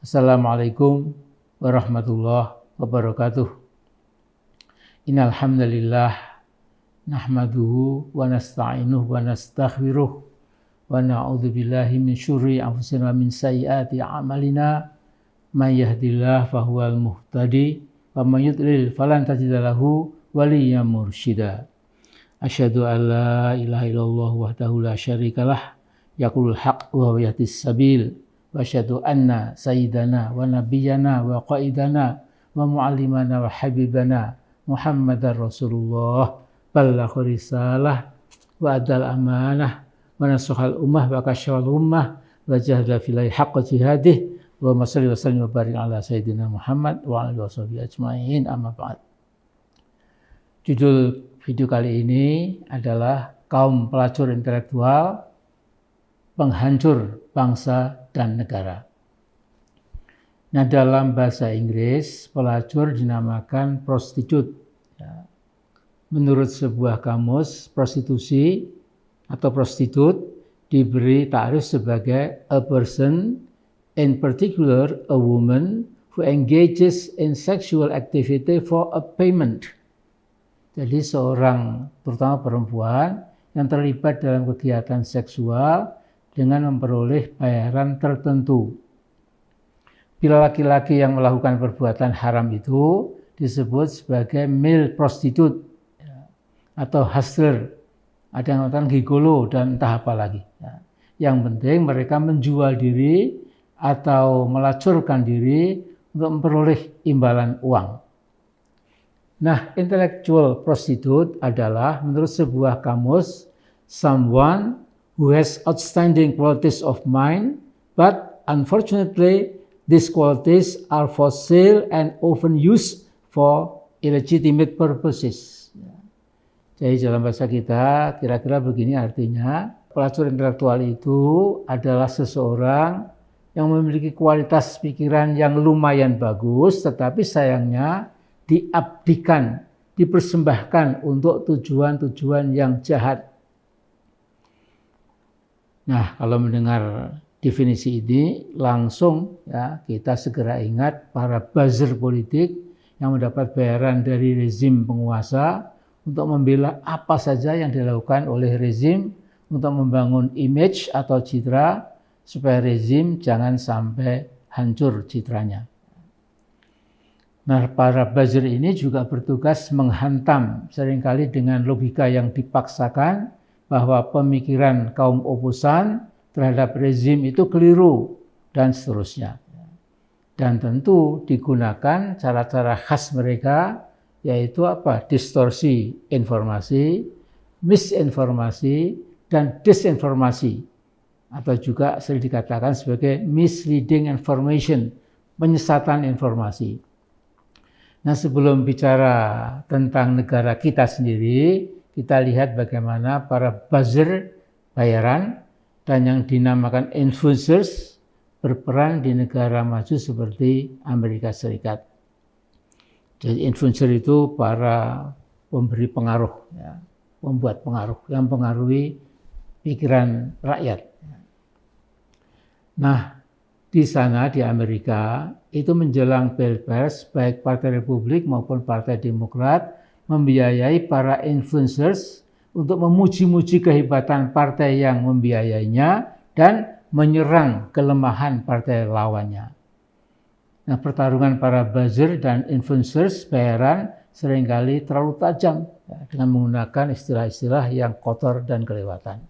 Assalamualaikum warahmatullahi wabarakatuh. Innal hamdalillah nahmaduhu wa nasta'inuhu wa nastaghfiruh wa na'udzubillahi min syurri anfusina wa min sayyiati a'malina. May yahdihillahu fahuwal muhtadi wa may yudlil falan tajida lahu waliyyan mursyida. Asyhadu an la ilaha illallah wahdahu la syarikalah yaqulul haqq wa huwa yahdis sabil. Wa asyhadu anna sayyidana wa nabiyyana wa qaidana wa muallimana wa habibana Muhammadar Rasulullah ballagha risalah wa adal amanah wa nasahal ummah wa kasyafal ummah wa jahada filai haqqa jihadih wa masalli wa sallim wa barik ala sayyidina Muhammad wa alihi washabihi ajmain amma ba'd. Judul video kali ini adalah kaum pelacur intelektual, penghancur bangsa dan negara. Nah, dalam bahasa Inggris, pelacur dinamakan prostitute. Menurut sebuah kamus, prostitusi atau prostitut diberi takrif sebagai a person, in particular a woman, who engages in sexual activity for a payment. Jadi seorang, terutama perempuan, yang terlibat dalam kegiatan seksual dengan memperoleh bayaran tertentu. Bila laki-laki yang melakukan perbuatan haram itu disebut sebagai male prostitute atau hustler, ada yang mengatakan gigolo dan entah apa lagi. Yang penting mereka menjual diri atau melacurkan diri untuk memperoleh imbalan uang. Nah, intellectual prostitute adalah menurut sebuah kamus someone who has outstanding qualities of mind, but unfortunately these qualities are for sale and often used for illegitimate purposes. Jadi dalam bahasa kita kira-kira begini artinya, pelacur intelektual itu adalah seseorang yang memiliki kualitas pikiran yang lumayan bagus, tetapi sayangnya diabdikan, dipersembahkan untuk tujuan-tujuan yang jahat. Nah, kalau mendengar definisi ini, langsung kita segera ingat para buzzer politik yang mendapat bayaran dari rezim penguasa untuk membela apa saja yang dilakukan oleh rezim untuk membangun image atau citra supaya rezim jangan sampai hancur citranya. Nah, para buzzer ini juga bertugas menghantam seringkali dengan logika yang dipaksakan bahwa pemikiran kaum oposan terhadap rezim itu keliru dan seterusnya. Dan tentu digunakan cara-cara khas mereka, yaitu distorsi informasi, misinformasi, dan disinformasi, atau juga sering dikatakan sebagai misleading information, penyesatan informasi. Nah, sebelum bicara tentang negara kita sendiri, kita lihat bagaimana para buzzer bayaran dan yang dinamakan influencers berperan di negara maju seperti Amerika Serikat. Jadi influencer itu para pemberi pengaruh, pembuat pengaruh yang mempengaruhi pikiran rakyat. Nah, di sana di Amerika itu menjelang pilpres, baik Partai Republik maupun Partai Demokrat membiayai para influencers untuk memuji-muji kehebatan partai yang membiayainya dan menyerang kelemahan partai lawannya. Nah, pertarungan para buzzer dan influencers bayaran seringkali terlalu tajam dengan menggunakan istilah-istilah yang kotor dan kelewatan.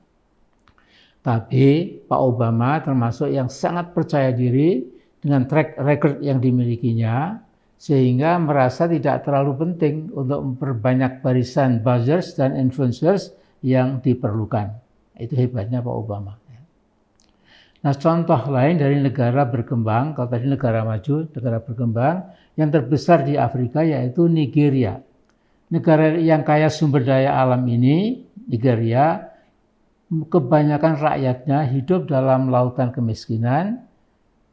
Tapi Pak Obama termasuk yang sangat percaya diri dengan track record yang dimilikinya, sehingga merasa tidak terlalu penting untuk memperbanyak barisan buzzers dan influencers yang diperlukan. Itu hebatnya Pak Obama. Nah, contoh lain dari negara berkembang, kalau tadi negara maju, negara berkembang, yang terbesar di Afrika yaitu Nigeria. Negara yang kaya sumber daya alam ini, Nigeria, kebanyakan rakyatnya hidup dalam lautan kemiskinan,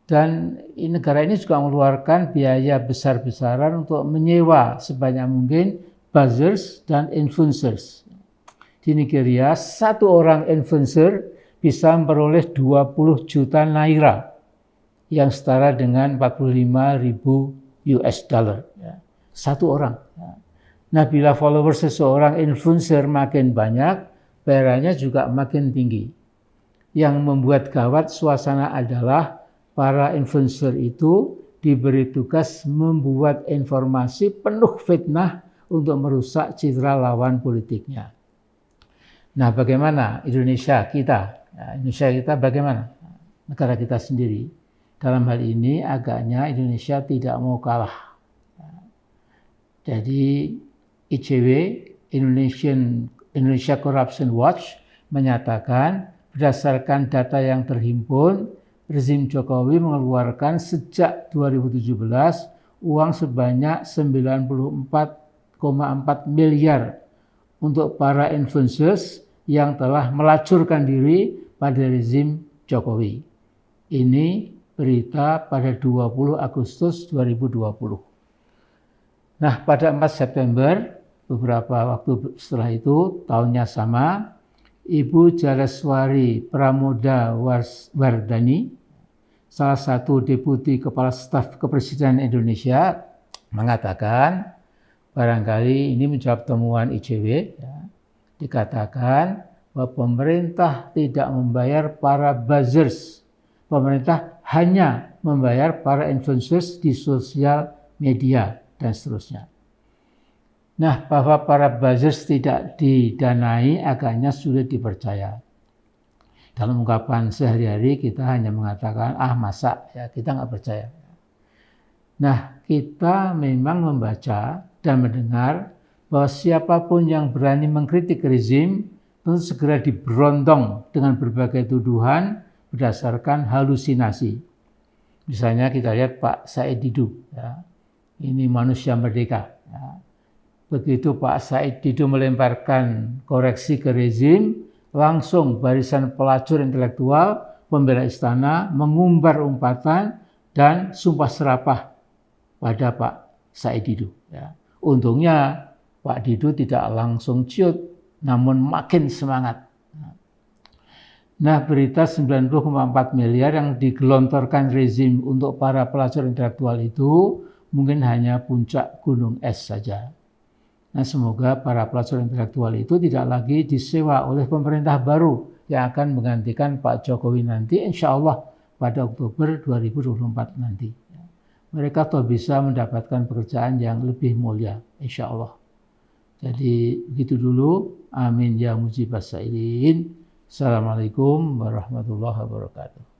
dan negara ini juga mengeluarkan biaya besar-besaran untuk menyewa sebanyak mungkin buzzers dan influencers. Di Nigeria, satu orang influencer bisa memperoleh 20 juta naira yang setara dengan 45.000 US dollar. Ya. Satu orang. Ya. Nah, bila followers seseorang influencer makin banyak, bayarannya juga makin tinggi. Yang membuat gawat suasana adalah para influencer itu diberi tugas membuat informasi penuh fitnah untuk merusak citra lawan politiknya. Nah, bagaimana Indonesia kita? Indonesia kita bagaimana? Negara kita sendiri. Dalam hal ini agaknya Indonesia tidak mau kalah. Jadi ICW, Indonesia Corruption Watch, menyatakan berdasarkan data yang terhimpun, rezim Jokowi mengeluarkan sejak 2017 uang sebanyak 94,4 miliar untuk para influencers yang telah melacurkan diri pada rezim Jokowi. Ini berita pada 20 Agustus 2020. Nah, pada 4 September, beberapa waktu setelah itu, tahunnya sama, Ibu Jaleswari Pramoda Wardani, salah satu deputi kepala staf kepresidenan Indonesia, mengatakan, barangkali ini menjawab temuan ICW, ya, dikatakan bahwa pemerintah tidak membayar para buzzers. Pemerintah hanya membayar para influencers di sosial media dan seterusnya. Nah, bahwa para buzzers tidak didanai agaknya sulit dipercaya. Dalam ungkapan sehari-hari kita hanya mengatakan, masa, ya kita nggak percaya. Nah, kita memang membaca dan mendengar bahwa siapapun yang berani mengkritik rezim tentu segera diberondong dengan berbagai tuduhan berdasarkan halusinasi. Misalnya kita lihat Pak Said Didu, ya, ini manusia merdeka. Ya. Begitu Pak Said Didu melemparkan koreksi ke rezim, langsung barisan pelacur intelektual, pembela istana, mengumbar umpatan dan sumpah serapah pada Pak Said Didu. Ya. Untungnya Pak Didu tidak langsung ciut, namun makin semangat. Nah, berita 90,4 miliar yang digelontorkan rezim untuk para pelacur intelektual itu mungkin hanya puncak gunung es saja. Nah, semoga para pelacur intelektual itu tidak lagi disewa oleh pemerintah baru yang akan menggantikan Pak Jokowi nanti, insya Allah pada Oktober 2024 nanti. Mereka toh bisa mendapatkan pekerjaan yang lebih mulia, insya Allah. Jadi begitu dulu. Amin ya mujibas sa'ilin. Assalamualaikum warahmatullahi wabarakatuh.